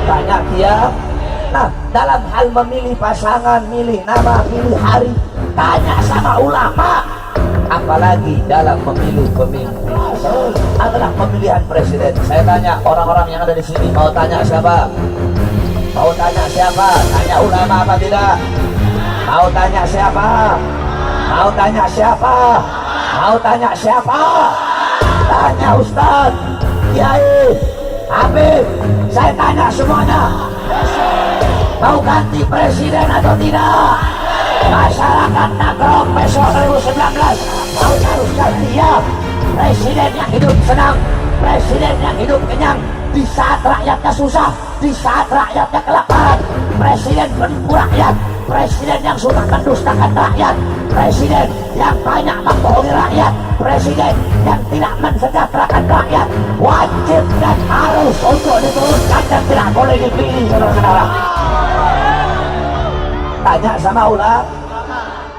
tanya dia. Nah, dalam hal memilih pasangan, milih nama, milih hari, tanya sama ulama. Apalagi dalam memilih pemimpin, adalah pemilihan presiden. Saya tanya orang-orang yang ada di sini, mau tanya siapa? Mau tanya siapa? Tanya ulama apa tidak? Mau tanya siapa? Mau tanya siapa? Mau tanya siapa? Tanya Ustaz, Kiai, Habib. Saya tanya semuanya. Mau ganti presiden atau tidak? Masyarakat Nagrog besok 2019 mau teruskan dia presiden yang hidup senang, presiden yang hidup kenyang di saat rakyatnya susah, di saat rakyatnya kelaparan, presiden penipu rakyat, presiden yang sudah mendustakan rakyat, presiden yang banyak membohongi rakyat, presiden yang tidak mensejahterakan rakyat. Wajib dan harus untuk diturunkan dan tidak boleh dipilih, saudara-saudara. Tanya sama ulama,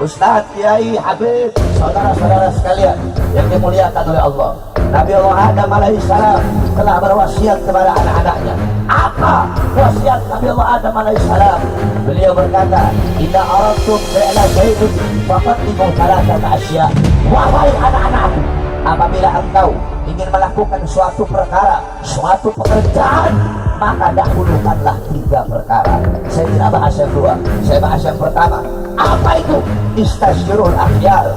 Ustaz, Kiai, Habib, saudara-saudara sekalian yang dimuliakan oleh Allah. Nabi Allah Adam alaihissalam telah berwasiat kepada anak-anaknya. Apa wasiat Nabi Allah Adam alaihissalam? Beliau berkata, "Idza aradtum fi'la syai'in faqaddimu thalathata asya." Wahai anak-anakku, apabila engkau ingin melakukan suatu perkara, suatu pekerjaan, maka dahulukanlah 3 perkara. Saya tidak bahas yang 2, saya bahas yang pertama. Apa itu? Istasyirul akhyar.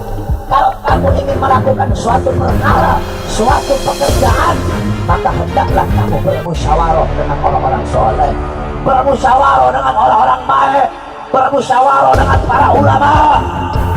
Kalau kamu ingin melakukan suatu perkara, suatu pekerjaan, maka hendaklah kamu bermusyawarah dengan orang-orang soleh, bermusyawarah dengan orang-orang baik, bermusyawarah dengan para ulama.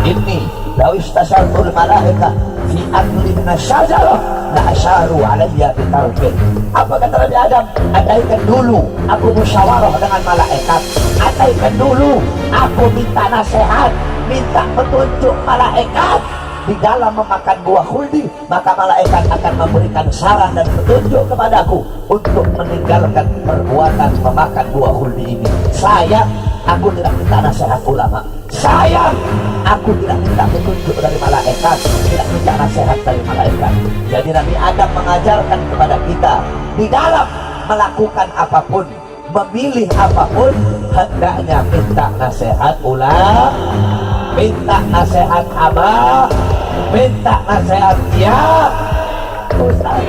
Ini lawis tasyartul malaikah fi akli minasyajarah la asyaru alaiya bitarfin. Apa kata Nabi Adam? Andaikan dulu aku musyawarah dengan malaikat, andaikan dulu aku minta nasihat, minta petunjuk malaikat di dalam memakan buah khuldi, maka malaikat akan memberikan saran dan petunjuk kepadaku untuk meninggalkan perbuatan memakan buah khuldi ini. Sayang, aku tidak minta nasihat ulama. Sayang, aku tidak minta petunjuk dari malaikat, tidak minta nasihat dari malaikat. Jadi Nabi Adam mengajarkan kepada kita di dalam melakukan apapun, memilih apapun, hendaknya minta nasihat ulama, minta nasihat abah, minta nasihat dia, Ustaz.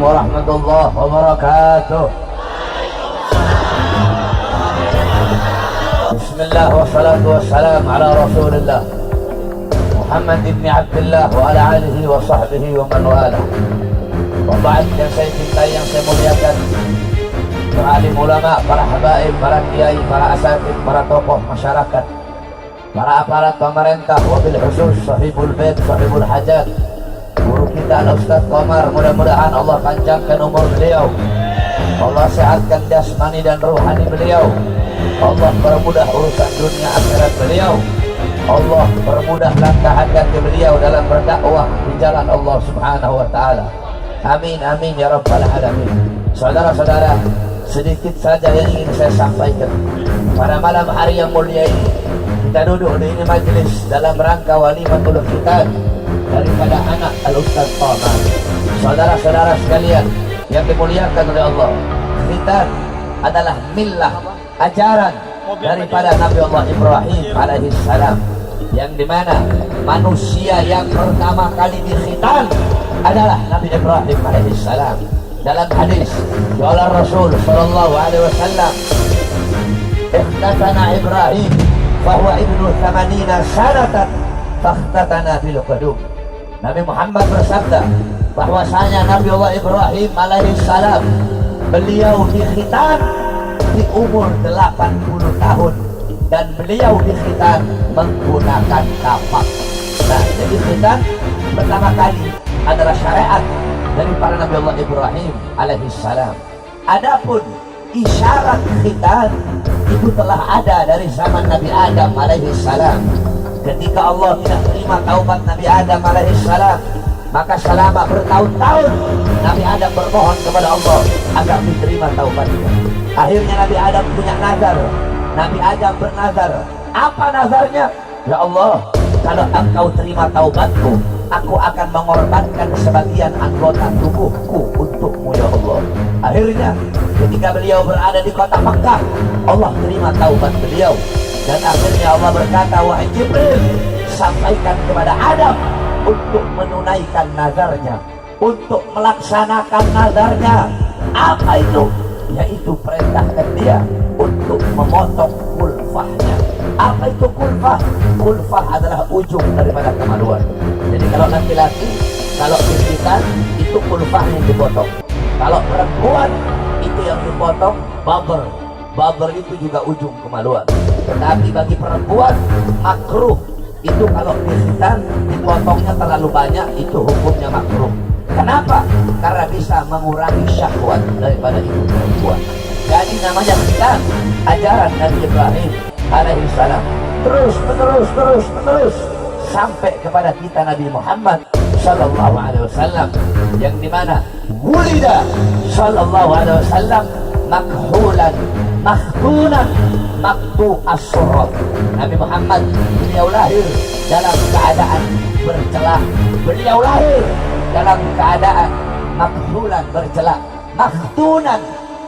warahmatullahi wabarakatuh. Bismillah wassalatu wassalam ala rasulillah Muhammad ibn Abdullah wa ala alihi wa sahbihi wa man wala. Waba'ad, yang saya cintai, yang saya muliakan, para alim ulama, para habaib, para kiai, para asatid, para tokoh masyarakat, para aparat pemerintah, wabil khusus sahibul bait, sahibul hajat, guru kita Al-Ustaz Komar, mudah-mudahan Allah panjangkan umur beliau, Allah sehatkan jasmani dan ruhani beliau, Allah permudah urusan dunia akhirat beliau, Allah permudah langkah hati beliau dalam berdakwah di jalan Allah Subhanahu wa taala. Amin amin ya rabbal alamin. Saudara-saudara, sedikit saja yang ingin saya sampaikan pada malam hari yang mulia ini. Kita duduk di ini majelis dalam rangka walimatul khitan daripada anak Al-Ustaz Komar. Saudara-saudara sekalian yang dimuliakan oleh Allah, khitan adalah millah, ajaran daripada Nabi Allah Ibrahim alaihi salam, yang dimana manusia yang pertama kali dikhitan adalah Nabi Ibrahim alaihi salam. Dalam hadis qala Rasul sallallahu alaihi wasallam, ikhtatana Ibrahim fahuwa ibnu 80 sanatan fakhtatana bil qudum. Nabi Muhammad bersabda bahwasanya Nabi Allah Ibrahim alaihi salam beliau dikhitan di umur 80 tahun dan beliau dikhitan menggunakan kapak. Nah, jadi khitan pertama kali adalah syariat dari para Nabi Allah Ibrahim alaihi salam. Adapun isyarat khitan itu telah ada dari zaman Nabi Adam alaihi salam. Ketika Allah tidak terima taubat Nabi Adam alaihi salam, maka selama bertahun-tahun Nabi Adam bermohon kepada Allah agar diterima taubatnya. Akhirnya Nabi Adam punya nazar. Nabi Adam bernazar. Apa nazarnya? Ya Allah, kalau engkau terima taubatku, aku akan mengorbankan sebagian anggota tubuhku untukmu ya Allah. Akhirnya ketika beliau berada di kota Mekah, Allah terima taubat beliau. Dan akhirnya Allah berkata, wahai Jibril, sampaikan kepada Adam untuk menunaikan nazarnya, untuk melaksanakan nazarnya. Apa itu? Yaitu perintahkan dia untuk memotong kulfahnya. Apa itu kulfah? Kulfah adalah ujung daripada kemaluan. Jadi kalau laki-laki, kalau dikhitan itu kulfahnya yang dipotong. Kalau perempuan itu yang dipotong baber. Baber itu juga ujung kemaluan. Tetapi bagi perempuan makruh. Itu kalau dikhitan dipotongnya terlalu banyak, itu hukumnya makruh. Kenapa? Karena bisa mengurangi syahwat daripada ibu perempuan. Jadi namanya khitan, ajaran Nabi Ibrahim alaihi salam terus menerus sampai kepada kita Nabi Muhammad sallallahu alaihi wasallam, yang dimana wulida sallallahu alaihi wasallam makhulan makhtunan maktu as-surat. Nabi Muhammad beliau lahir dalam keadaan bercelak, beliau lahir dalam keadaan makhulan bercelak, makhtunan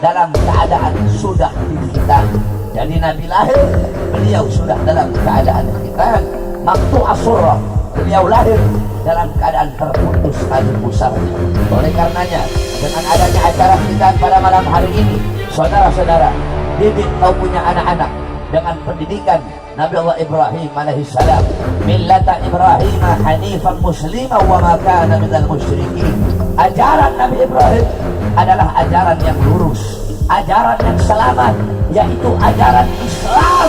dalam keadaan sudah dikhitan. Jadi Nabi lahir, beliau sudah dalam keadaan khitan. Maktu asurah, beliau lahir dalam keadaan terputus tali pusarnya. Oleh karenanya, dengan adanya acara khitan pada malam hari ini, saudara-saudara, didik kau punya anak-anak dengan pendidikan Nabi Allah Ibrahim alaihi salam. Millata Ibrahim hanifan muslima wa ma kana minal musyrikin. Ajaran Nabi Ibrahim adalah ajaran yang lurus, ajaran yang selamat, yaitu ajaran Islam,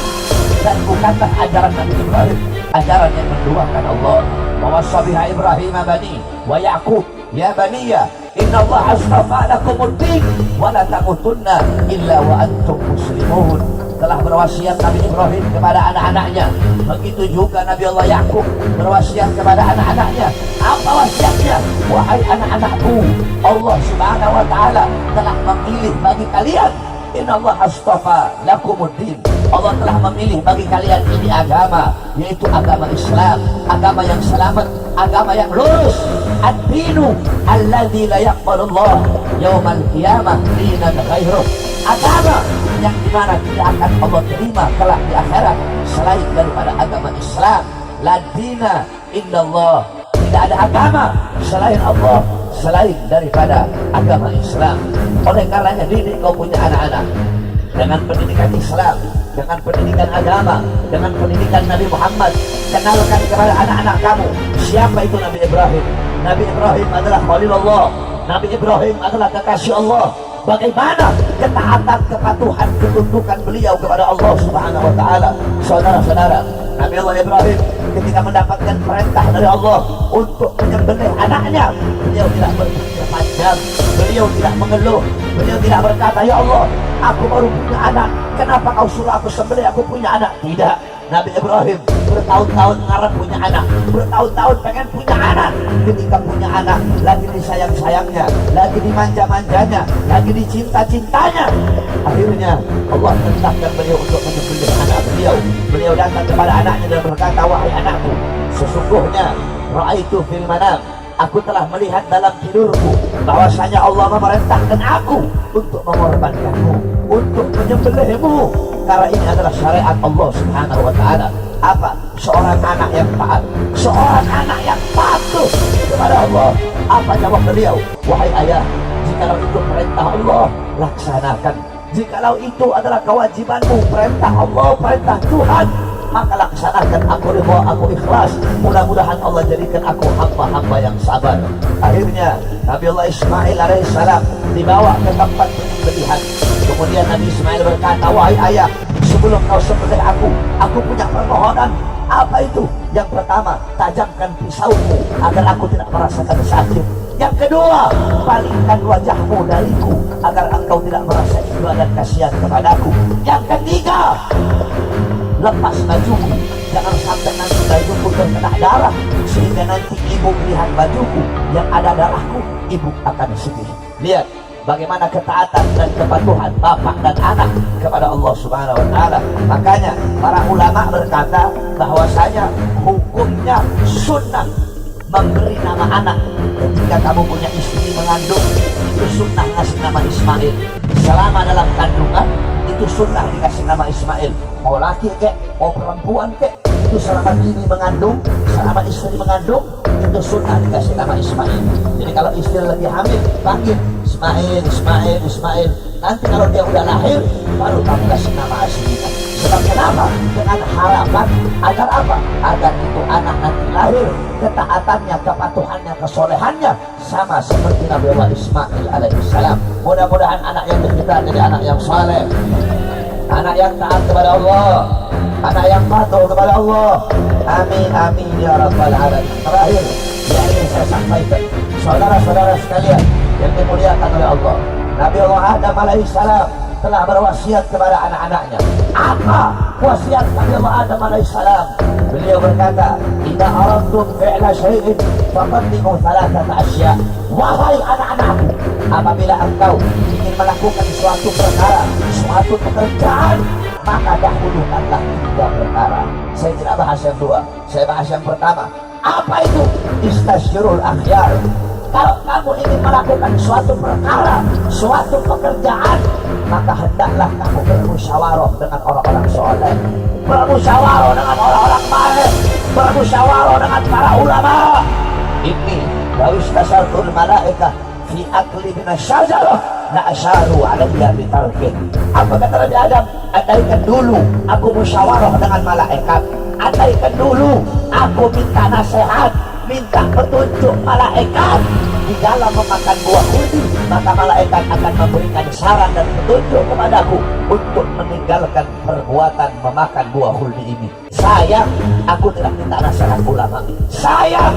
dan bukanlah ajaran Nabi Ibrahim ajaran yang menduakan Allah. Wa wasabiha Ibrahim bani wa Yaqub ya baniya inna Allah astafa lakumuddin wa la tamutunna illa wa antum muslimun. Telah berwasiat Nabi Ibrahim kepada anak-anaknya, begitu juga Nabi Allah Yaqub berwasiat kepada anak-anaknya. Apa wasiatnya? Wahai anak-anakku, Allah Subhanahu wa taala telah memilih bagi kalian, innallaha astafa lakumuddin, Allah telah memilih bagi kalian ini agama, yaitu agama Islam, agama yang selamat, agama yang lurus. Ad-dinu alladzi la yaqbalullah yaumal qiyamah dinan ghairuh. Agama yang dimana tidak akan Allah terima kelak di akhirat selain daripada agama Islam. La dina illallah, tidak ada agama selain Allah, selain daripada agama Islam. Oleh karenanya didik kau punya anak-anak dengan pendidikan Islam, dengan pendidikan agama, dengan pendidikan Nabi Muhammad. Kenalkan kepada anak-anak kamu siapa itu Nabi Ibrahim. Nabi Ibrahim adalah Khalilullah. Nabi Ibrahim adalah kekasih Allah. Bagaimana ketaatan, kepatuhan, ketundukan beliau kepada Allah Subhanahu wa taala. Saudara-saudara, Nabi Allah Ibrahim ketika mendapatkan perintah dari Allah untuk menyembelih anaknya, beliau tidak berpikir panjang, beliau tidak mengeluh, beliau tidak berkata, "Ya Allah, aku baru punya anak, kenapa kau suruh aku sembelih, aku punya anak?" Tidak. Nabi Ibrahim bertahun-tahun ngarep punya anak, bertahun-tahun pengen punya anak. Ketika punya anak, lagi disayang-sayangnya, lagi dimanja-manjanya, lagi dicinta-cintanya, akhirnya Allah perintahkan beliau untuk menyembelih anak beliau. Beliau datang kepada anaknya dan berkata, "Wahai anakku, sesungguhnya ra'aitu fil manam, aku telah melihat dalam tidurku bahwasanya Allah memerintahkan aku untuk mengorbankanmu, untuk menyembelihmu, karena ini adalah syariat Allah Subhanahu wa taala." Apa? Seorang anak yang taat, seorang anak yang patuh kepada Allah. Apa jawab beliau? "Wahai ayah, jikalau itu perintah Allah, laksanakan. Jikalau itu adalah kewajibanmu, perintah Allah, perintah Tuhan, maka laksanakan. Aku ridha, aku ikhlas. Mudah-mudahan Allah jadikan aku hamba-hamba yang sabar." Akhirnya Nabi Allah Ismail alaihissalam dibawa ke tempat penyembelihan. Kemudian Nabi Ismail berkata, "Wahai ayah, sebelum kau sembelih aku punya permohonan." Apa itu? Yang pertama, tajamkan pisaumu agar aku tidak merasakan sakit. Yang kedua, palingkan wajahmu dariku agar engkau tidak merasa iba dan kasihan kepadaku. Yang ketiga, lepas bajuku, jangan sampai nanti bajuku terkena darah sehingga nanti ibu melihat bajuku yang ada darahku, ibu akan sedih. Lihat bagaimana ketaatan dan kepatuhan bapak dan anak kepada Allah Subhanahu wa taala. Makanya para ulama berkata bahwasanya hukumnya sunnah memberi nama anak. Ketika kamu punya istri mengandung, itu sunnah ngasih nama Ismail. Selama dalam kandungan, itu sunnah dikasih nama Ismail. Mau laki kek, mau perempuan kek, itu selama bini mengandung, selama istri mengandung, itu sunnah dikasih nama Ismail. Jadi kalau istri lagi hamil, panggil Ismail, Ismail, Ismail. Nanti kalau dia udah lahir, baru kamu kasih nama aslinya. Sebab kenapa? Dengan harapan agar apa? Agar itu anak nanti lahir, ketaatannya, kepatuhannya, kesolehannya sama seperti Nabi Allah Ismail alaihissalam. Mudah-mudahan anak yang kita jadi anak yang saleh, anak yang taat kepada Allah, anak yang patuh kepada Allah. Amin, amin ya rabbal alamin. Terakhir yang ingin saya sampaikan, saudara-saudara sekalian yang dimuliakan oleh Allah, Nabi Allah Adam alaihissalam telah berwasiat kepada anak-anaknya. Apa wasiat Nabi Allah Adam alaihissalam? Beliau berkata, "Idza aradtum fi'la syai'in faqaddimu thalathata asya." Wahai anak-anakku, apabila engkau ingin melakukan suatu perkara, suatu pekerjaan, maka dahulukanlah 3 perkara. Saya tidak bahas yang 2, saya bahas yang pertama. Apa itu? Istasyirul akhyar. Kalau kamu ingin melakukan suatu perkara, suatu pekerjaan, maka hendaklah kamu bermusyawarah dengan orang-orang soleh, bermusyawarah dengan orang-orang baik, bermusyawarah dengan para ulama. Ini dawis tasartul malaikah fi akli minasyajarah la asyaru alaiya bitarkin. Apa kata Nabi Adam? Andaikan dulu aku musyawarah dengan malaikat, andaikan dulu aku minta nasihat, minta petunjuk malaikat di dalam memakan buah khuldi, maka malaikat akan memberikan saran dan petunjuk kepadaku untuk meninggalkan perbuatan memakan buah khuldi ini. Sayang, aku tidak minta nasihat ulama. Sayang,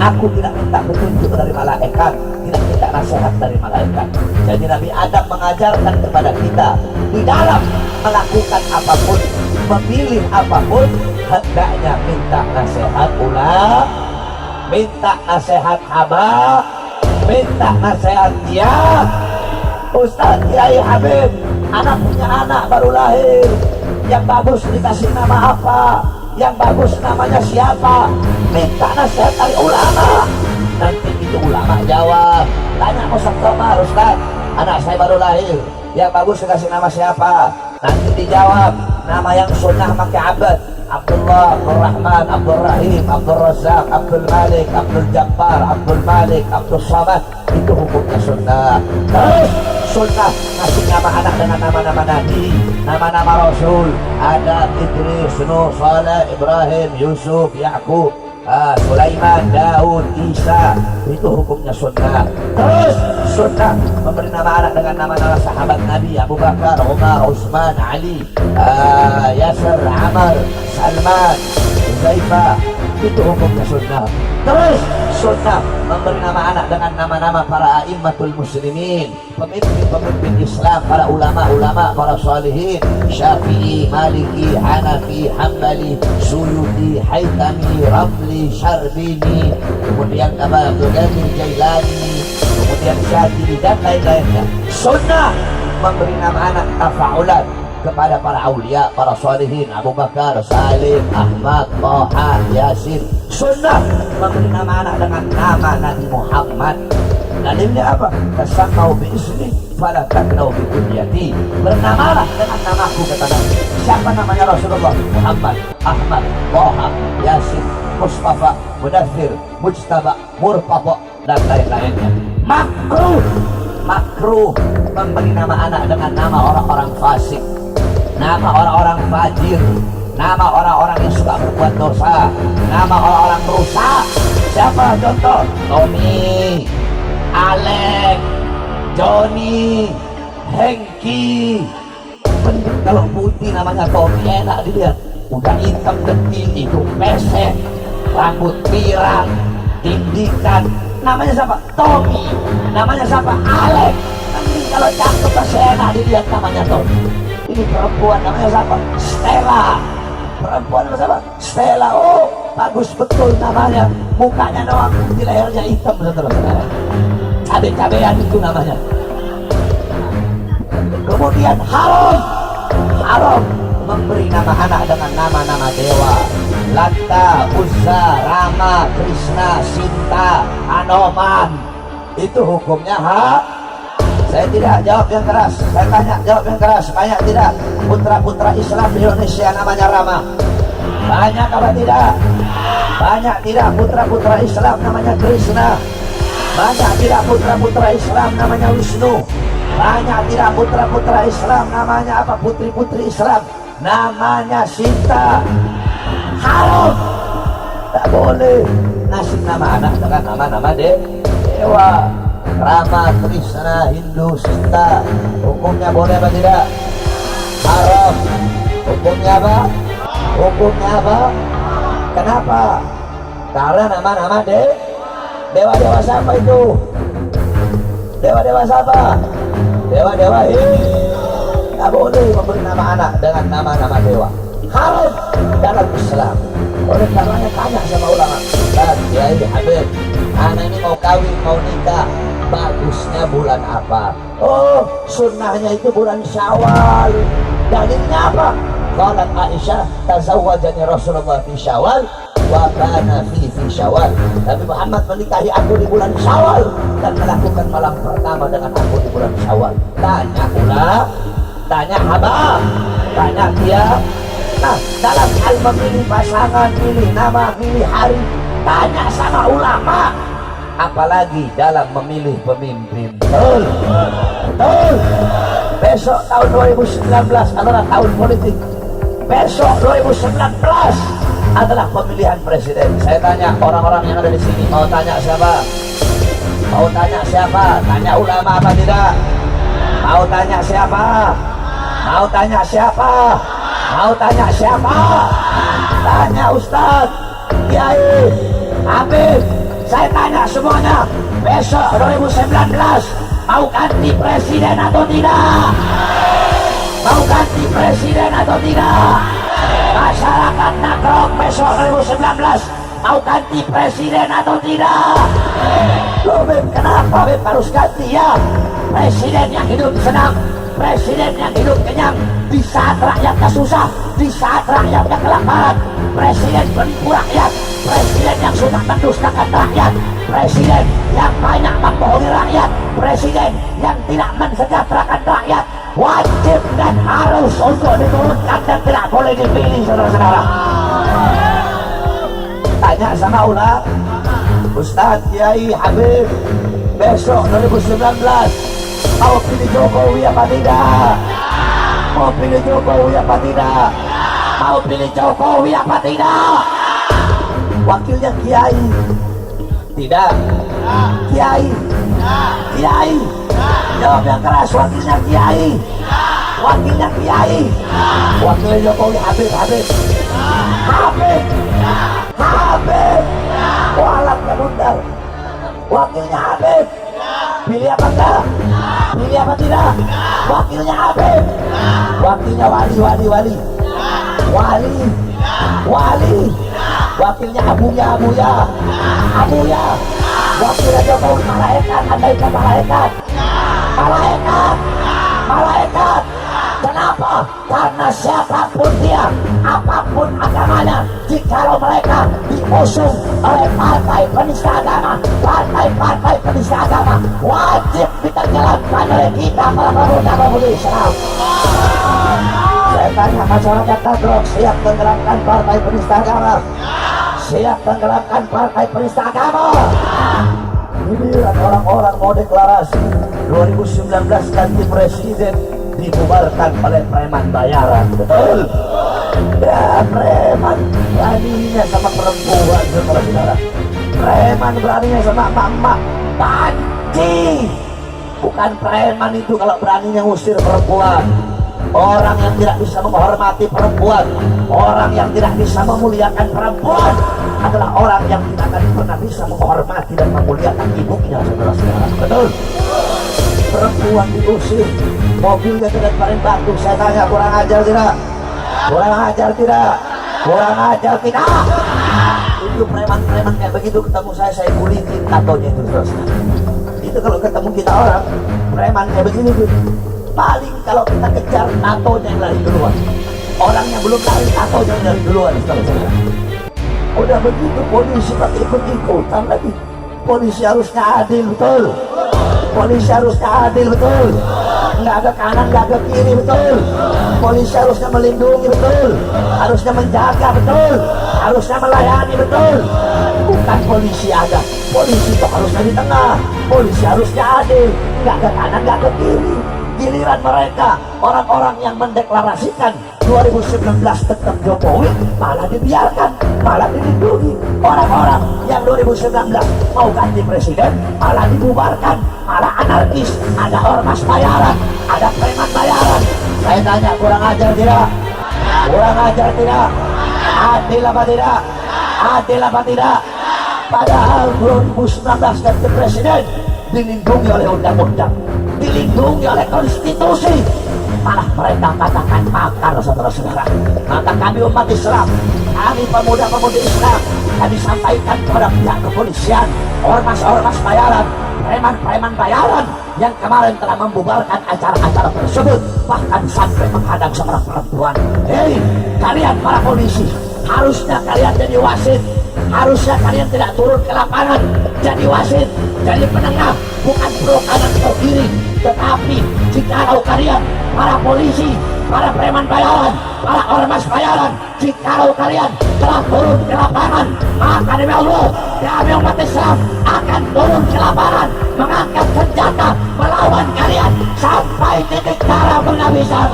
aku tidak minta petunjuk dari malaikat, tidak minta nasihat dari malaikat. Jadi Nabi Adam mengajarkan kepada kita di dalam melakukan apapun, memilih apapun, hendaknya minta nasihat ulama, minta nasihat haba, minta nasihat dia. Ustaz Kiai Habib, anak punya anak baru lahir, yang bagus dikasih nama apa, yang bagus namanya siapa, minta nasihat dari ulama. Nanti itu ulama jawab, tanya Ustaz Komar, Ustaz anak saya baru lahir, yang bagus dikasih nama siapa. Nanti dijawab nama yang sunnah pakai abad, Abdullah, Abdul Rahman, Abdul Rahim, Abdul Razak, Abdul Malik, Abdul Jabbar, Abdul Malik, Abdul Samad. itu hukumnya sunnah. Terus sunnah ngasih nama anak dengan nama-nama nabi, nama-nama rasul. Adam, Idris, Nuh, Saleh, Ibrahim, Yusuf, Yakub, Sulaiman, Daud, Isa, itu hukumnya sunnah. Terus sunnah memberi nama anak dengan nama-nama sahabat Nabi, Abu Bakar, Umar, Utsman, Ali, Yasir, Amr, Salman, Huzaifah, itu hukumnya sunnah. Terus sunnah memberi nama anak dengan nama-nama para a'immatul muslimin, pemimpin-pemimpin Islam, para ulama-ulama, para salihin, Syafi'i, Maliki, Hanafi, Hambali, Suyuti, Haytami, Ramli, Syarbini, kemudian Abdul Qadir Jailani, kemudian Syadili dan lain-lainnya. Sunnah memberi nama anak tafa'ulat kepada para aulia, para salihin, Abu Bakar, Salim, Ahmad, Taha, Yasin. Sunnah memberi nama anak dengan nama Nabi Muhammad. Dalilnya apa? Tasammau bi ismi fala taknau bi kunyati. Bernamalah dengan namaku, kata Nabi. Siapa namanya Rasulullah? Muhammad, Ahmad, Taha, Yasin, Mustafa, Mudaththir, Mujtaba, Murtada dan lain-lainnya. Makruh memberi nama anak dengan nama orang-orang fasik, nama orang-orang fajir, nama orang-orang yang suka berbuat dosa, nama orang-orang rusak. Siapa contoh? Tommy, Alex, Johnny, Hengki. Kalau putih namanya Tommy enak dilihat, udah hitam detil, hidung pesek, rambut pirang, tindikan. Namanya siapa? Tommy. Namanya siapa? Alex. Nanti kalau cakep pasti enak dilihat, namanya Tommy. Ini perempuan namanya siapa? Stella. Perempuan namanya siapa? Stella. Oh, bagus betul namanya. Mukanya doang, di lehernya hitam, saudara-saudara. Cabe-cabean itu namanya. Kemudian haram memberi nama anak dengan nama-nama dewa. Lata, Uzza, Rama, Krishna, Sinta, Anoman. Itu hukumnya Saya tidak jawab yang keras. Saya tanya, jawab yang keras. Banyak tidak putra-putra Islam di Indonesia namanya Rama? Banyak apa tidak? Banyak tidak putra-putra Islam namanya Krishna? Banyak tidak putra-putra Islam namanya Wisnu? Banyak tidak putra-putra Islam namanya apa? Putri-putri Islam namanya Sinta. Haram. Tak boleh ngasih nama anak dengan nama-nama dewa. Rama, Krishna, Hindu, Sinta. Hukumnya boleh apa tidak? Haram. Hukumnya apa? Hukumnya apa? Kenapa? Karena nama-nama dewa-dewa siapa itu? Dewa-dewa siapa? Dewa-dewa ini. Tak boleh memberi nama anak dengan nama-nama dewa. Haram dalam Islam. Oleh karenanya tanya sama ulama, Kiai Habib, anak ini mau kawin, mau nikah, bagusnya bulan apa? Oh, sunnahnya itu bulan Syawal. Dalilnya apa? Qalat Aisyah, tazawwajani Rasulullah fi Syawal wa kana fi Syawal. Nabi Muhammad menikahi aku di bulan Syawal dan melakukan malam pertama dengan aku di bulan Syawal. Tanya ulama, tanya Habib, tanya dia. Nah, dalam hal memilih pasangan, milih nama, milih hari, tanya sama ulama. Apalagi dalam memilih pemimpin. Betul. Besok tahun 2019 adalah tahun politik. Besok 2019 adalah pemilihan presiden. Saya tanya orang-orang yang ada di sini, mau tanya siapa? Mau tanya siapa? Tanya ulama apa tidak? Mau tanya siapa? Mau tanya siapa? Mau tanya siapa? Tanya Ustadz, Kiai, Habib. Saya tanya semuanya, besok 2019 mau ganti presiden atau tidak? Mau ganti presiden atau tidak? Masyarakat Nagrog besok 2019 mau ganti presiden atau tidak? Loh Beb, kenapa Beb harus ganti ya? Presiden yang hidup senang, presiden yang hidup kenyang, di saat rakyatnya susah, di saat rakyatnya kelaparan, presiden penipu rakyat, presiden yang suka mendustakan rakyat, presiden yang banyak membohongi rakyat, presiden yang tidak mensejahterakan rakyat, wajib dan harus untuk diturunkan dan tidak boleh dipilih, saudara-saudara. Tanya sama ulama, Ustadz, Kiai, Habib, besok 2019 mau pilih Jokowi apa tidak? Mau pilih Jokowi apa tidak? Mau pilih Jokowi apa tidak? Wakilnya Kiai tidak? Kiai? Kiai? Jawab yang keras, wakilnya Kiai. Wakilnya Kiai. Wakilnya Jokowi Habib. Walat kabundar. Wakilnya Habib. Pilih apa enggak? Pilih apa tidak? Wakilnya Habib. Wakilnya wali. Wakilnya Abuya. Wakilnya Jokowi malaikat. Andaikan malaikat. Kenapa? Karena siapapun dia, apapun agamanya, jikalau mereka diusung oleh partai penista agama, wajib diterjalankan oleh kita para pemuda Islam. Saya tanya masyarakat Tadrok, siap tenggelamkan partai penista agama? Siap tenggelamkan partai penista agama? Ini orang-orang mau deklarasi 2019 ganti presiden dibubarkan oleh preman bayaran, betul? Ya, preman beraninya sama perempuan, saudara-saudara. Preman beraninya sama emak-emak panci. Bukan preman itu kalau beraninya ngusir perempuan. Orang yang tidak bisa menghormati perempuan, orang yang tidak bisa memuliakan perempuan adalah orang yang tidak akan pernah bisa menghormati dan memuliakan ibunya, saudara-saudara. Betul? Perempuan diusir, mobilnya tidak paling batu. Saya tanya, kurang ajar tidak? Itu preman-preman kayak begitu ketemu saya kulitin tatonya itu, saudara. Itu kalau ketemu kita orang preman kayak begini tuh, paling kalau kita kejar tatonya yang lari duluan. Orang yang belum lari tatonya yang lari duluan, saudara. Udah begitu polisi pakai ikut-ikutan lagi. Polisi harusnya adil, betul? Polisi harusnya adil, betul? Nggak ada kanan, nggak ada kiri, betul? Polisi harusnya melindungi, betul? Harusnya menjaga, betul? Harusnya melayani, betul? Bukan polisi ada, polisi itu harusnya di tengah. Polisi harusnya adil, nggak ada kanan, nggak ada kiri. Giliran mereka, orang-orang yang mendeklarasikan 2019 tetap Jokowi, malah dibiarkan, malah dilindungi. Orang-orang yang 2019 mau ganti presiden, malah dibubarkan, malah anarkis. Ada ormas bayaran, ada preman bayaran. Saya tanya, kurang ajar tidak? Adil apa tidak? Padahal 2019 ganti presiden dilindungi oleh undang-undang, dilindungi oleh konstitusi, malah mereka katakan makar, saudara-saudara. Maka kami umat Islam, kami pemuda-pemudi Islam, kami sampaikan kepada pihak kepolisian, ormas-ormas bayaran, preman-preman bayaran yang kemarin telah membubarkan acara-acara tersebut, bahkan sampai menghadang seorang perempuan. Hei, kalian para polisi, harusnya kalian jadi wasit. Harusnya kalian tidak turun ke lapangan jadi wasit, jadi penengah, bukan pro kanan atau kiri. Tetapi jikalau kalian para polisi, para preman bayaran, para ormas bayaran, jikalau kalian telah turun ke lapangan, maka demi Allah, kami umat Islam akan turun ke lapangan, mengangkat senjata melawan kalian sampai titik darah penghabisan.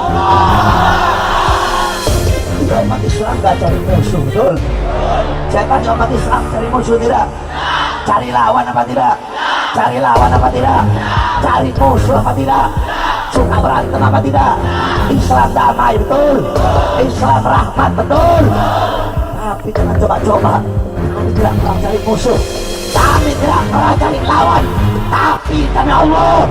Umat Islam gak cari musuh, betul? Saya tanya, umat Islam cari musuh tidak? Cari lawan apa tidak? Cari musuh apa tidak? Suka berantem apa tidak? Islam damai, betul? Islam rahmat, betul? Tapi jangan coba-coba. Kami tidak pernah cari musuh, kami tidak pernah cari lawan. Tapi demi Allah,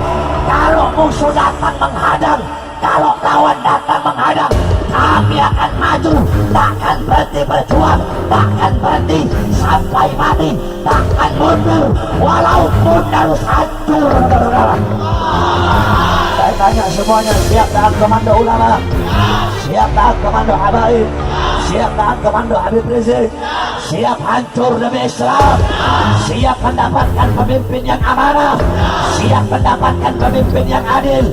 kalau musuh datang menghadang, kalau lawan datang menghadang, kami akan maju, takkan berhenti berjuang, takkan berhenti sampai mati, takkan mundur walaupun harus hancur. Saya tanya semuanya, siap taat komando ulama, siap taat komando habaib, siap taat komando Habib Rizik, siap hancur demi Islam, siap mendapatkan pemimpin yang amanah, siap mendapatkan pemimpin yang adil,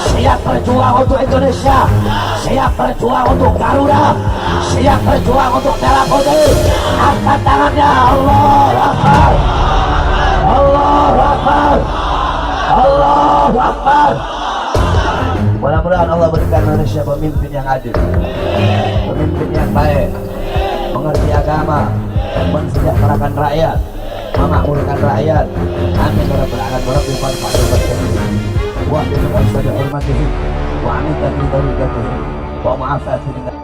siap berjuang untuk Indonesia, siap berjuang untuk Garuda, siap berjuang untuk Merah Putih. Angkat tangannya, Allahu Akbar, Allahu Akbar. Allahu Akbar. Mudah-mudahan Allah berikan Indonesia pemimpin yang adil, pemimpin yang baik, mengerti agama, mensejahterakan rakyat, memakmurkan rakyat. Amin ya rabbal alamin. Rabbil fadl wa bi hormatihi wa amin bi barakatihi wa ma'afatihi.